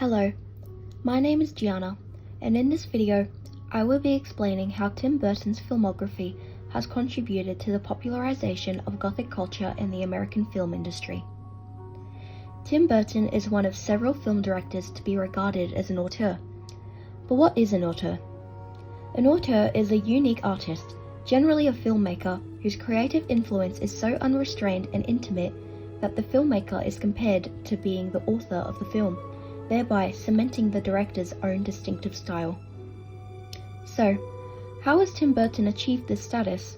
Hello, my name is Gianna, and in this video, I will be explaining how Tim Burton's filmography has contributed to the popularization of Gothic culture in the American film industry. Tim Burton is one of several film directors to be regarded as an auteur. But what is an auteur? An auteur is a unique artist, generally a filmmaker, whose creative influence is so unrestrained and intimate that the filmmaker is compared to being the author of the film, thereby cementing the director's own distinctive style. So, how has Tim Burton achieved this status?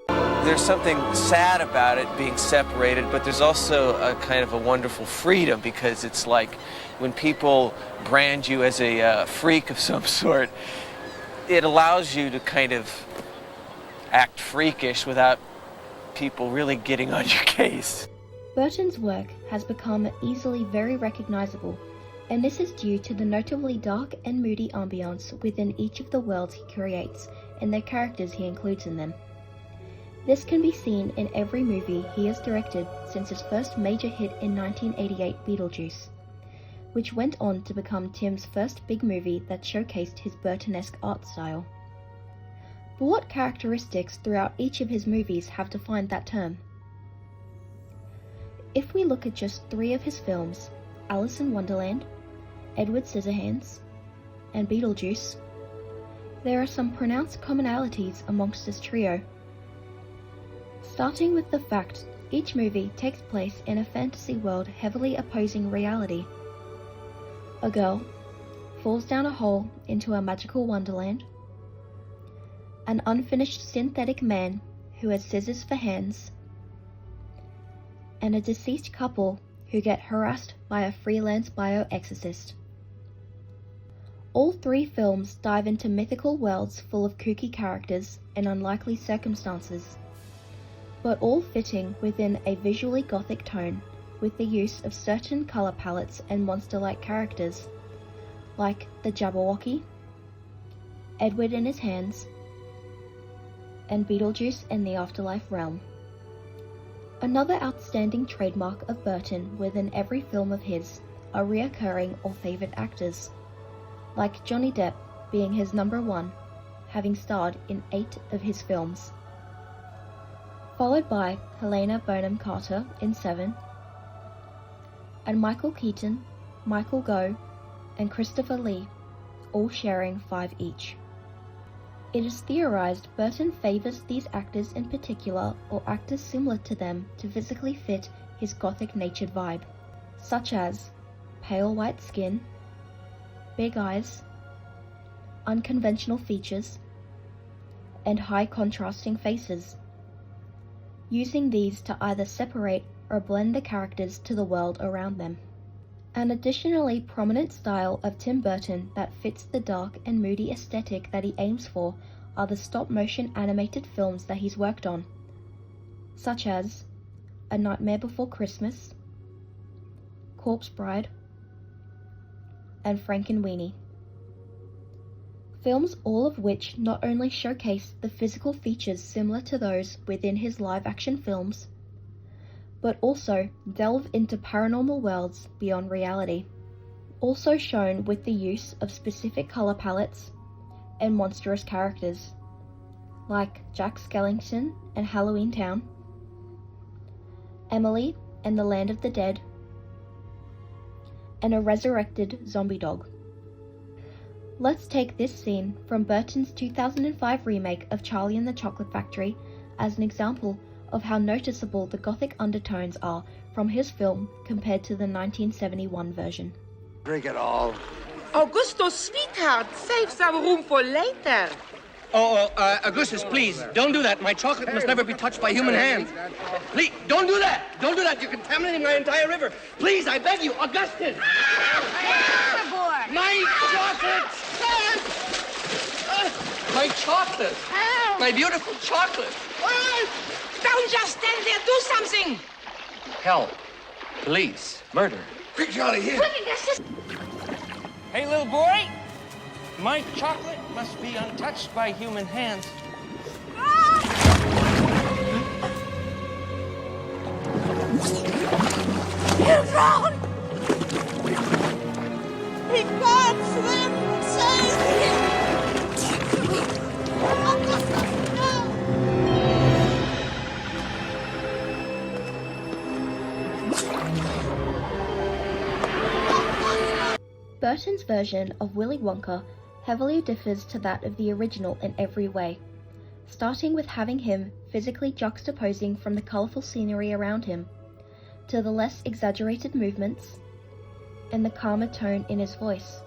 There's something sad about it being separated, but there's also a kind of a wonderful freedom, because it's like when people brand you as a freak of some sort, it allows you to kind of act freakish without people really getting on your case. Burton's work has become easily very recognizable, and this is due to the notably dark and moody ambience within each of the worlds he creates and the characters he includes in them. This can be seen in every movie he has directed since his first major hit in 1988, Beetlejuice, which went on to become Tim's first big movie that showcased his Burtonesque art style. But what characteristics throughout each of his movies have defined that term? If we look at just 3 of his films, Alice in Wonderland, Edward Scissorhands, and Beetlejuice, there are some pronounced commonalities amongst this trio. Starting with the fact each movie takes place in a fantasy world heavily opposing reality. A girl falls down a hole into a magical wonderland. An unfinished synthetic man who has scissors for hands. And a deceased couple who get harassed by a freelance bioexorcist. All 3 films dive into mythical worlds full of kooky characters and unlikely circumstances, but all fitting within a visually gothic tone with the use of certain color palettes and monster-like characters, like the Jabberwocky, Edward in his hands, and Beetlejuice in the afterlife realm. Another outstanding trademark of Burton within every film of his are reoccurring or favored actors, like Johnny Depp being his number 1, having starred in 8 of his films, followed by Helena Bonham Carter in 7, and Michael Keaton, Michael Gough, and Christopher Lee, all sharing 5 each. It is theorized Burton favors these actors in particular, or actors similar to them, to physically fit his gothic-natured vibe, such as pale white skin, big eyes, unconventional features, and high contrasting faces, using these to either separate or blend the characters to the world around them. An additionally prominent style of Tim Burton that fits the dark and moody aesthetic that he aims for are the stop-motion animated films that he's worked on, such as A Nightmare Before Christmas, Corpse Bride, and Frankenweenie. Films all of which not only showcase the physical features similar to those within his live-action films, but also delve into paranormal worlds beyond reality, also shown with the use of specific color palettes and monstrous characters, like Jack Skellington and Halloween Town, Emily and the Land of the Dead, and a resurrected zombie dog. Let's take this scene from Burton's 2005 remake of Charlie and the Chocolate Factory as an example of how noticeable the gothic undertones are from his film compared to the 1971 version. Drink it all. Augusto, sweetheart, save some room for later. Augustus, please, don't do that. My chocolate must never be touched by human hands. Please, don't do that. Don't do that. You're contaminating my entire river. Please, I beg you, Augustus. My chocolate. My chocolate. My beautiful chocolate. Don't just stand there, do something. Help. Police. Murder. Quick, Charlie, here. Hey, little boy, my chocolate must be untouched by human hands. You're wrong. He can't swim! Save him! Burton's version of Willy Wonka heavily differs to that of the original in every way, starting with having him physically juxtaposing from the colourful scenery around him, to the less exaggerated movements, and the calmer tone in his voice,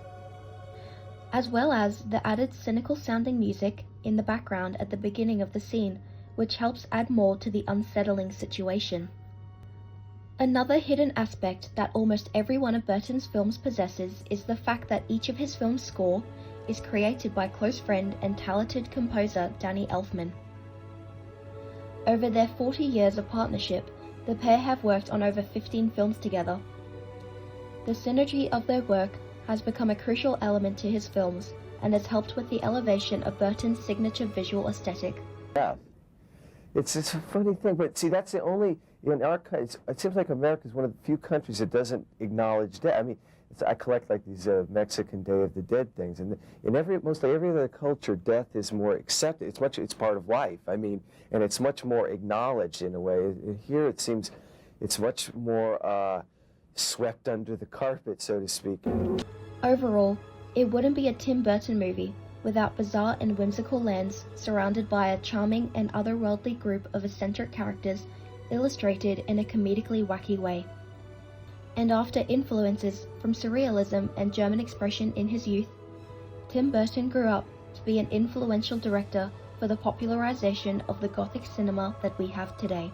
as well as the added cynical sounding music in the background at the beginning of the scene, which helps add more to the unsettling situation. Another hidden aspect that almost every one of Burton's films possesses is the fact that each of his films' score is created by close friend and talented composer Danny Elfman. Over their 40 years of partnership, the pair have worked on over 15 films together. The synergy of their work has become a crucial element to his films and has helped with the elevation of Burton's signature visual aesthetic. Yeah. It's a funny thing, but see, that's the only, in our country, it seems like America is one of the few countries that doesn't acknowledge death. I mean, I collect like these Mexican Day of the Dead things, and in mostly every other culture, death is more accepted. It's part of life. I mean, and it's much more acknowledged in a way. Here, it seems it's much more swept under the carpet, so to speak. Overall, it wouldn't be a Tim Burton movie without bizarre and whimsical lands surrounded by a charming and otherworldly group of eccentric characters illustrated in a comedically wacky way. And after influences from surrealism and German expression in his youth, Tim Burton grew up to be an influential director for the popularization of the Gothic cinema that we have today.